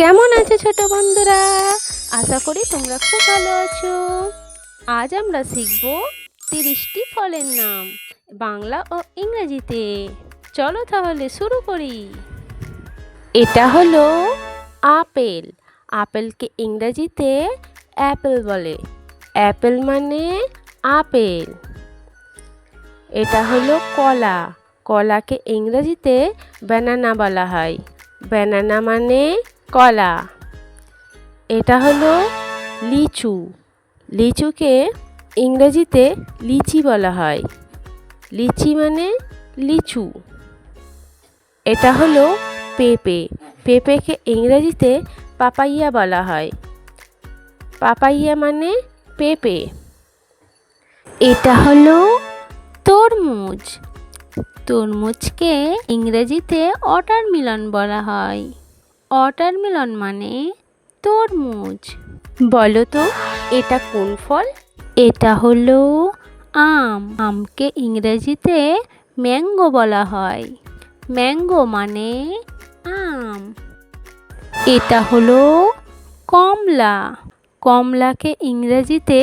কেমন আছো ছোট বন্ধুরা? আশা করি তোমরা খুব ভালো আছো। আজ আমরা শিখব 30টি ফলের নাম বাংলা ও ইংরেজিতে। চলো তাহলে শুরু করি। এটা হলো আপেল। আপেলকে ইংরেজিতে অ্যাপেল বলে। অ্যাপেল মানে আপেল। এটা হলো কলা। কলাকে ইংরেজিতে ব্যানানা বলা হয়। ব্যানানা মানে কলা। এটা হলো লিচু। লিচুকে ইংরেজিতে লিচি বলা হয়। লিচি মানে লিচু। এটা হলো পেঁপে। পেঁপেকে ইংরেজিতে পাপাইয়া বলা হয়। পাপাইয়া মানে পেঁপে। এটা হলো তরমুজ। তরমুজকে ইংরেজিতে ওয়াটারমেলন বলা হয়। ওয়াটারমেলন মানে তরমুজ। বলো তো এটা কোন ফল? এটা হলো আম। আমকে ইংরেজিতে ম্যাঙ্গো বলা হয়। ম্যাঙ্গো মানে আম। এটা হলো কমলা। কমলাকে ইংরেজিতে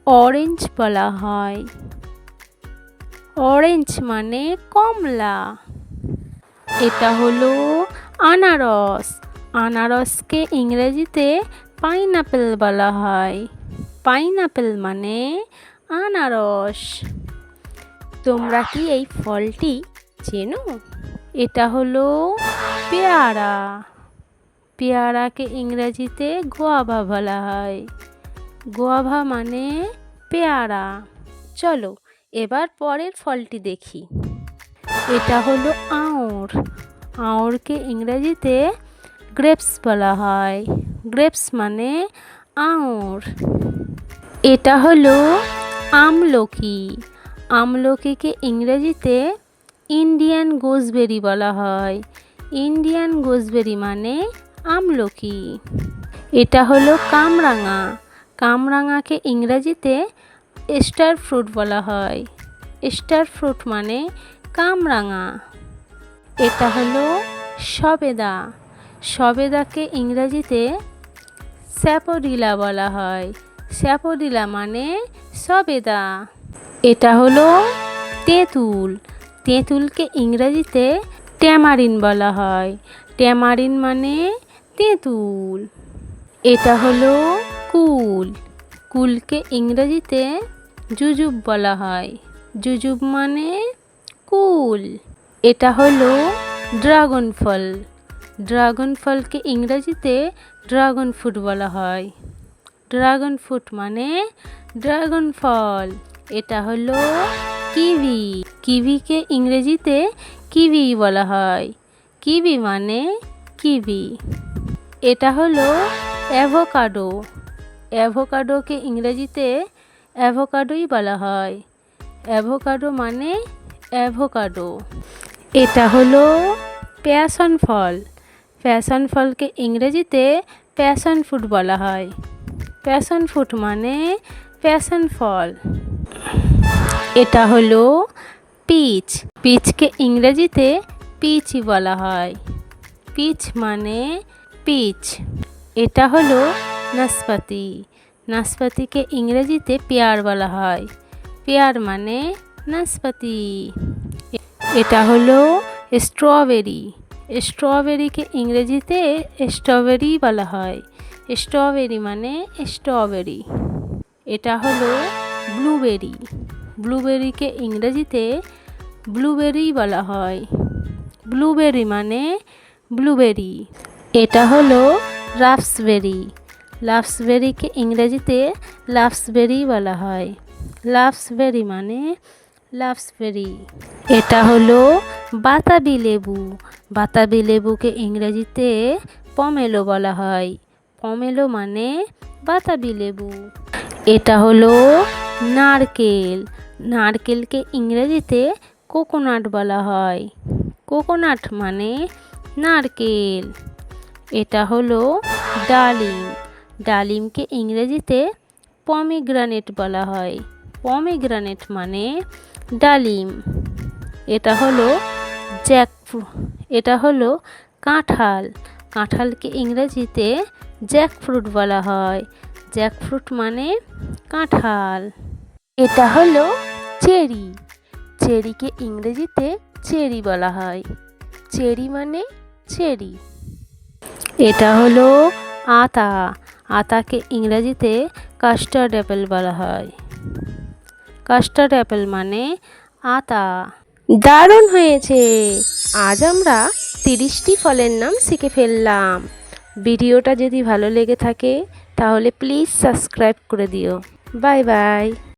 অরেঞ্জ বলা হয়। অরেঞ্জ মানে কমলা। এটা হলো আনারস। আনারসকে ইংরেজিতে পাইনাপেল বলা হয়। পাইনাপেল মানে আনারস। তোমরা কি এই ফলটি চেনো? এটা হলো পেয়ারা। পেয়ারাকে ইংরেজিতে গোয়াভা বলা হয়। গোয়াভা মানে পেয়ারা। চলো এবার পরের ফলটি দেখি। এটা হলো আঙুর। আঙুরকে ইংরেজিতে গ্রেপস বলা হয়। গ্রেপস মানে আঙুর। এটা হলো আমলকি। আমলকিকে ইংরেজিতে ইন্ডিয়ান গোসবেরি বলা হয়। ইন্ডিয়ান গোসবেরি মানে আমলকি। এটা হলো কামরাঙা। কামরাঙাকে ইংরেজিতে স্টার ফ্রুট বলা হয়। স্টার ফ্রুট মানে কামরাঙা। এটা হলো সবেদা। সবেদাকে ইংরেজিতে স্যাপোডিলা বলা হয়। স্যাপোডিলা মানে সবেদা। এটা হলো তেঁতুল। তেঁতুলকে ইংরেজিতে ট্যামারিন বলা হয়। ট্যামারিন মানে তেঁতুল। এটা হলো কুল। কুলকে ইংরেজিতে জুজুব বলা হয়। জুজুব মানে কুল। এটা হলো ড্রাগন ফল। ড্রাগন ফলকে ইংরেজিতে ড্রাগন ফ্রুট বলা হয়। ড্রাগন ফ্রুট মানে ড্রাগন ফল। এটা হলো কিবি। কিবিকে ইংরেজিতে কিবি বলা হয়। কিবি মানে কিবি। এটা হলো অ্যাভোকাডো। অ্যাভোকাডোকে ইংরেজিতে অ্যাভোকাডোই বলা হয়। অ্যাভোকাডো মানে অ্যাভোকাডো। এটা হলো প্যাশন ফল। প্যাশন ফলকে ইংরেজিতে প্যাশন ফ্রুট বলা হয়। প্যাশন ফ্রুট মানে প্যাশন ফল। এটা হলো পিচ। পিচকে ইংরেজিতে পিচই বলা হয়। পিচ মানে পিচ। এটা হলো নাশপাতি। নাশপাতিকে ইংরেজিতে পেয়ার বলা হয়। পেয়ার মানে নাশপাতি। এটা হলো স্ট্রবেরি। স্ট্রবেরিকে ইংরেজিতে স্ট্রবেরি বলা হয়। স্ট্রবেরি মানে স্ট্রবেরি। এটা হলো ব্লুবেরি। ব্লুবেরিকে ইংরেজিতে ব্লুবেরি বলা হয়। ব্লুবেরি মানে ব্লুবেরি। এটা হলো রাস্পবেরি। রাস্পবেরিকে ইংরেজিতে রাস্পবেরি বলা হয়। রাস্পবেরি মানে রাস্পবেরি। এটা হলো বাতাবি লেবু। বাতাবি লেবুকে ইংরেজিতে পমেলো বলা হয়। পমেলো মানে বাতাবি লেবু। এটা হলো নারকেল। নারকেলকে ইংরেজিতে কোকোনাট বলা হয়। কোকোনাট মানে নারকেল। এটা হলো ডালিম। ডালিমকে ইংরেজিতে পমিগ্রানেট বলা হয়। পমিগ্রানেট মানে ডালিম। এটা হলো এটা হলো কাঁঠাল। কাঁঠালকে ইংরেজিতে জ্যাকফ্রুট বলা হয়। জ্যাকফ্রুট মানে কাঁঠাল। এটা হলো চেরি। চেরিকে ইংরেজিতে চেরি বলা হয়। চেরি মানে চেরি। এটা হলো আতা। আতাকে ইংরেজিতে কাস্টার্ড অ্যাপেল বলা হয়। কাস্টার্ড অ্যাপেল মানে আতা। দারুণ হয়েছে! আজ আমরা 30টি ফলের নাম শিখে ফেললাম। ভিডিওটা যদি ভালো লেগে থাকে তাহলে প্লিজ সাবস্ক্রাইব করে দিও। Bye bye.